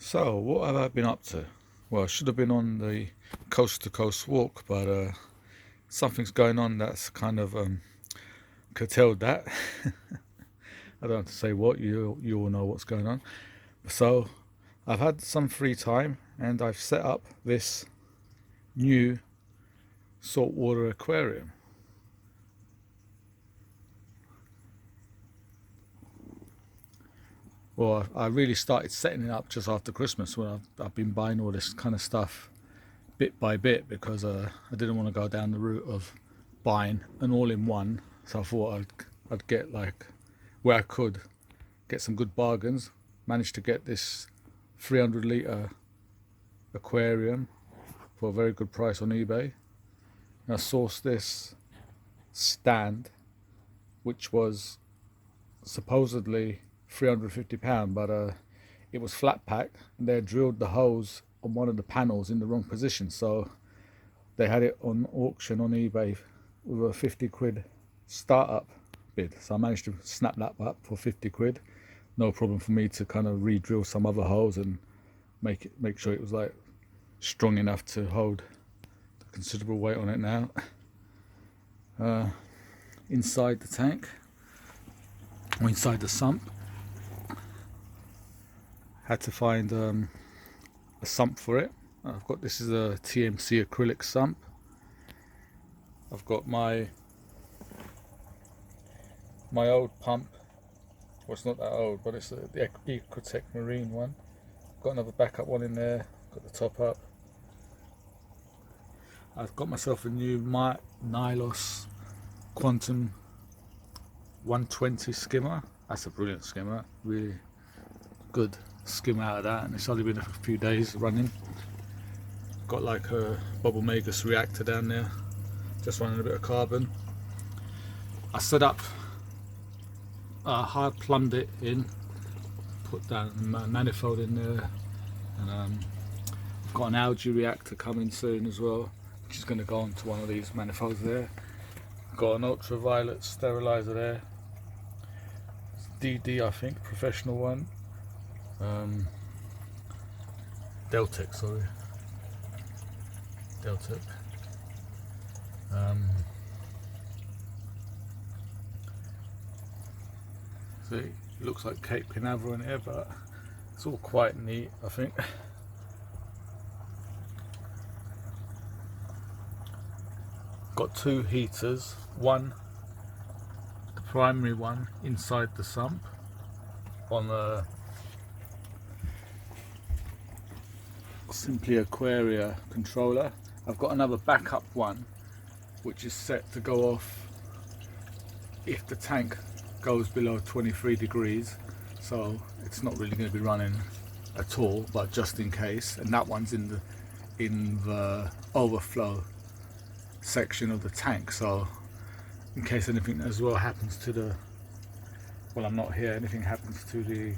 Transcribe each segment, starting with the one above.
So, what have I been up to? Well, I should have been on the coast to coast walk, but something's going on that's kind of curtailed that. I don't have to say what, you all know what's going on. So, I've had some free time and I've set up this new saltwater aquarium. Well, I really started setting it up just after Christmas when I've been buying all this kind of stuff bit by bit because I didn't want to go down the route of buying an all-in-one. So I thought I'd get like where I could get some good bargains. Managed to get this 300 litre aquarium for a very good price on eBay. And I sourced this stand, which was supposedly £350, but it was flat pack and they drilled the holes on one of the panels in the wrong position, so they had it on auction on eBay with a 50 quid startup bid. So I managed to snap that up for 50 quid. No problem for me to kind of re-drill some other holes and make sure it was like strong enough to hold considerable weight on it now. Inside the tank, or inside the sump, had to find a sump for it. This is a TMC acrylic sump. I've got my old pump. Well, it's not that old, but it's the Ecotech Marine one. Got another backup one in there. Got the top up. I've got myself a new Nylos Quantum 120 skimmer. That's a brilliant skimmer. Really good skim out of that, and it's only been a few days running. Got like a Bubble Magus reactor down there, just running a bit of carbon. I set up, hard plumbed it in, put down a manifold in there, and I've got an algae reactor coming soon as well, which is going to go onto one of these manifolds there. Got an ultraviolet sterilizer there. It's DD, I think, professional one. Deltec, sorry. Deltec. See, it looks like Cape Canaveral in here, but it's all quite neat, I think. Got two heaters, one, the primary one inside the sump on the Simply Aquaria controller. I've got another backup one which is set to go off if the tank goes below 23 degrees, so it's not really going to be running at all, but just in case. And that one's in the overflow section of the tank, so in case anything as well happens to the, well, I'm not here, anything happens to the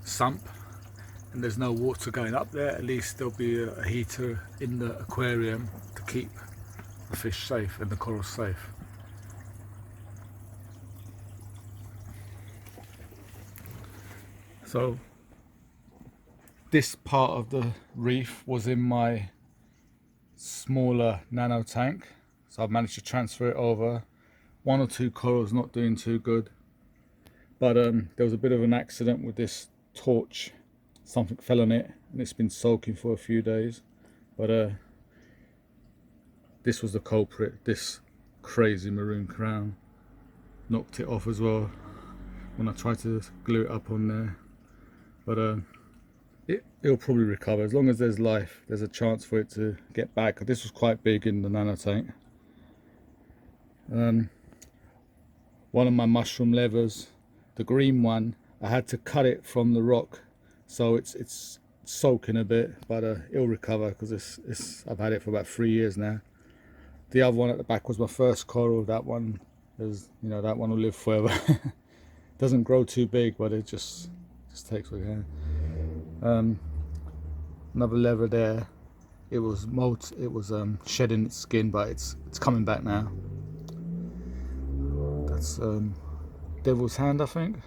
sump and there's no water going up there, at least there'll be a heater in the aquarium to keep the fish safe and the corals safe. So this part of the reef was in my smaller nano tank, so I've managed to transfer it over. One or two corals not doing too good, but there was a bit of an accident with this torch. Something fell on it and it's been soaking for a few days, but this was the culprit. This crazy maroon crown knocked it off as well when I tried to glue it up on there, but it'll probably recover. As long as there's life, there's a chance for it to get back. This was quite big in the nano tank. One of my mushroom levers, the green one, I had to cut it from the rock, so it's soaking a bit, but it'll recover because I've had it for about 3 years now. The other one at the back was my first coral. That one is, you know, that one will live forever. Doesn't grow too big, but it just takes what it can. Another lever there. It was shedding its skin, but it's coming back now. That's Devil's Hand, I think.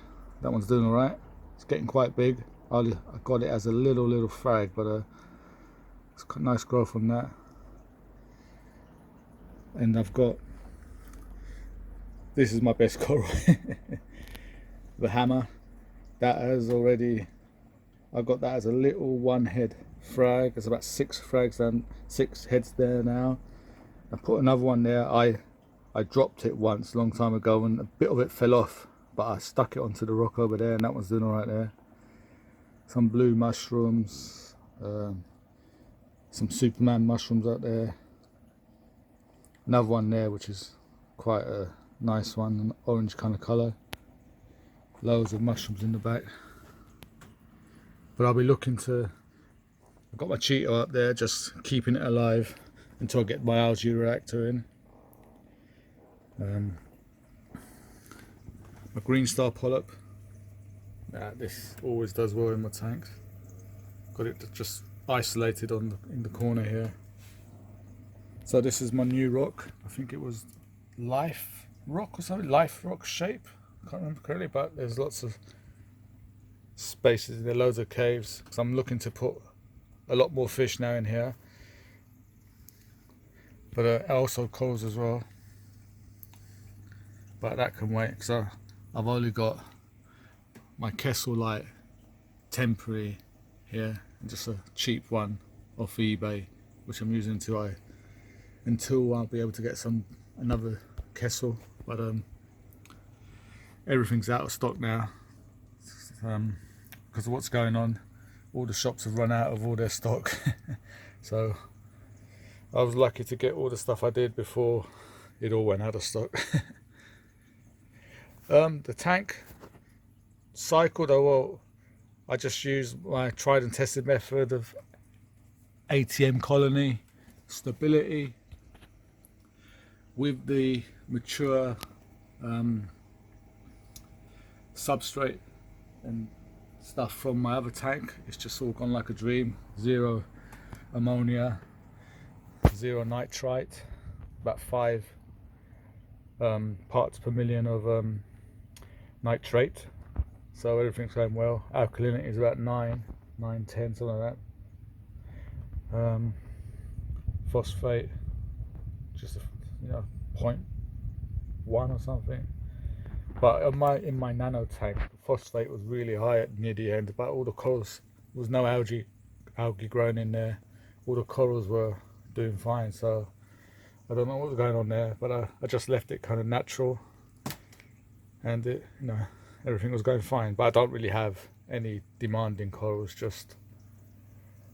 That one's doing all right. It's getting quite big. I got it as a little frag, but it's got nice growth on that. And I've got, this is my best coral, the hammer. That has already, I got that as a little one head frag. There's about 6 frags and 6 heads there now. I put another one there. I dropped it once a long time ago and a bit of it fell off, but I stuck it onto the rock over there, and that one's doing all right there. Some blue mushrooms, some Superman mushrooms out there. Another one there which is quite a nice one, an orange kind of colour. Loads of mushrooms in the back. But I'll be looking to, I've got my Cheeto up there, just keeping it alive until I get my algae reactor in. My green star polyp. This always does well in my tanks. Got it just isolated in the corner here. So this is my new rock. I think it was Life Rock or something, Life Rock shape. I can't remember correctly, but there's lots of spaces. There are loads of caves. So I'm looking to put a lot more fish now in here, but also corals as well. But that can wait, because I've only got my Kessel Light temporary here, and just a cheap one off eBay, which I'm using until I'll be able to get another Kessel. But everything's out of stock now, because of what's going on. All the shops have run out of all their stock. So I was lucky to get all the stuff I did before it all went out of stock. The tank cycled, well, I just used my tried and tested method of ATM colony stability with the mature substrate and stuff from my other tank. It's just all gone like a dream. 0 ammonia, 0 nitrite, about 5 parts per million of nitrate, so everything's going well. Alkalinity is about 9, 10, something like that. Phosphate just 0.1 or something. But in my nano tank, the phosphate was really high near the end. But all the corals, there was no algae growing in there. All the corals were doing fine. So I don't know what was going on there, but I just left it kind of natural, and it, everything was going fine. But I don't really have any demanding corals, just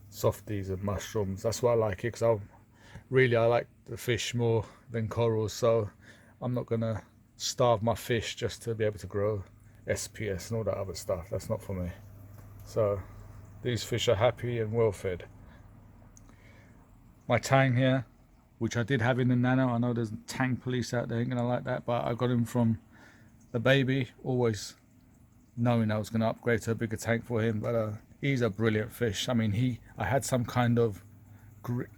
softies and mushrooms. That's why I like it, because I like the fish more than corals. So I'm not gonna starve my fish just to be able to grow SPS and all that other stuff. That's not for me. So these fish are happy and well fed. My tang here, which I did have in the nano. I know there's tang police out there, ain't gonna like that, but I got him from the baby, always knowing I was gonna upgrade to a bigger tank for him. But he's a brilliant fish. I mean, I had some kind of,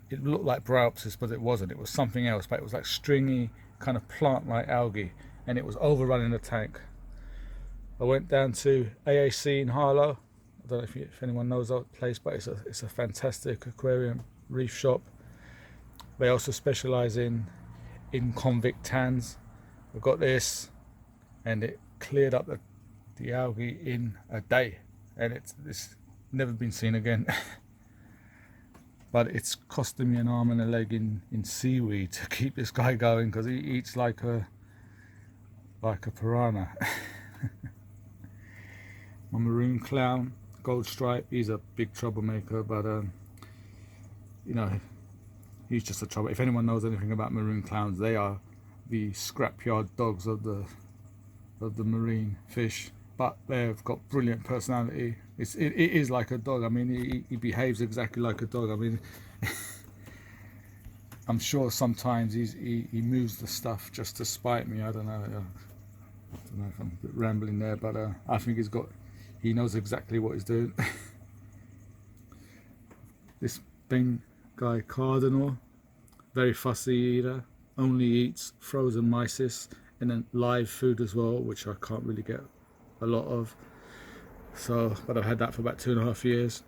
it looked like Bryopsis, but it wasn't. It was something else, but it was like stringy, kind of plant-like algae, and it was overrunning the tank. I went down to AAC in Harlow. I don't know if anyone knows that place, but it's a fantastic aquarium reef shop. They also specialize in convict tans. I got this, and it cleared up the algae in a day, and it's never been seen again. But it's costing me an arm and a leg in seaweed to keep this guy going, because he eats like a piranha. My maroon clown, gold stripe, he's a big troublemaker, but he's just a trouble. If anyone knows anything about maroon clowns, they are the scrapyard dogs of the marine fish, but they've got brilliant personality. It is like a dog. I mean, he behaves exactly like a dog. I mean, I'm sure sometimes he moves the stuff just to spite me. I don't know if I'm a bit rambling there, but I think he knows exactly what he's doing. This big guy Cardinal, very fussy eater, only eats frozen mysis and then live food as well, which I can't really get a lot of. So, but I've had that for about 2.5 years.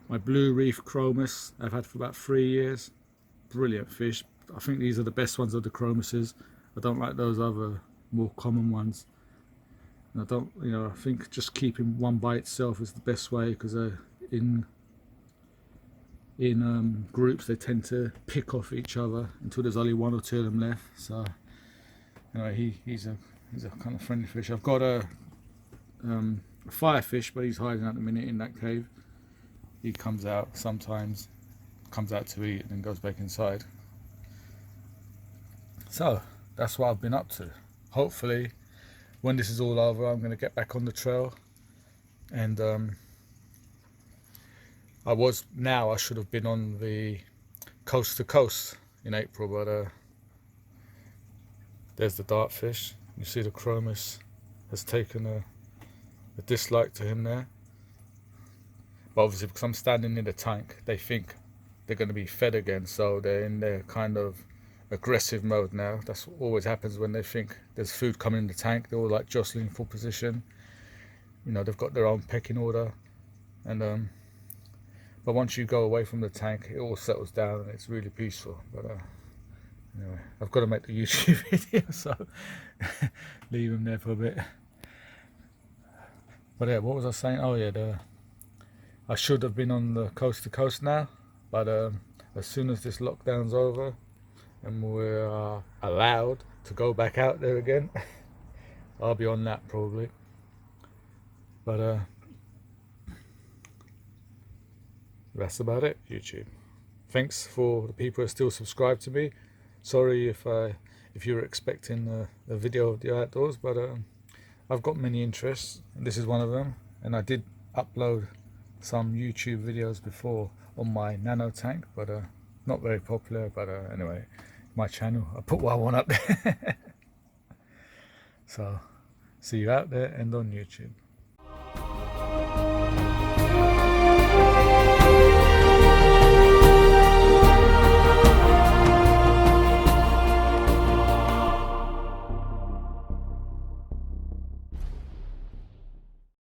My blue reef chromis I've had for about 3 years. Brilliant fish. I think these are the best ones of the chromises. I don't like those other more common ones. And I don't, I think just keeping one by itself is the best way, because in groups they tend to pick off each other until there's only one or two of them left. So anyway, he's a kind of friendly fish. I've got a firefish, but he's hiding at the minute in that cave. He comes out sometimes, comes out to eat and then goes back inside. So that's what I've been up to. Hopefully when this is all over, I'm going to get back on the trail. And I should have been on the coast to coast in April, but there's the dartfish. You see the chromis has taken a dislike to him there. But obviously because I'm standing in the tank, they think they're going to be fed again, so they're in their kind of aggressive mode now. That's what always happens when they think there's food coming in the tank. They're all like jostling for position. They've got their own pecking order, and but once you go away from the tank, it all settles down and it's really peaceful. But anyway, I've got to make the YouTube video, so leave him there for a bit. But yeah, what was I saying? Oh yeah, I should have been on the coast to coast now, but as soon as this lockdown's over and we're allowed to go back out there again, I'll be on that probably. But that's about it, YouTube. Thanks for the people who are still subscribed to me. Sorry if you were expecting a video of the outdoors, but I've got many interests, and this is one of them. And I did upload some YouTube videos before on my nano tank, but not very popular. But anyway, my channel, I put what I want up there. So see you out there and on YouTube.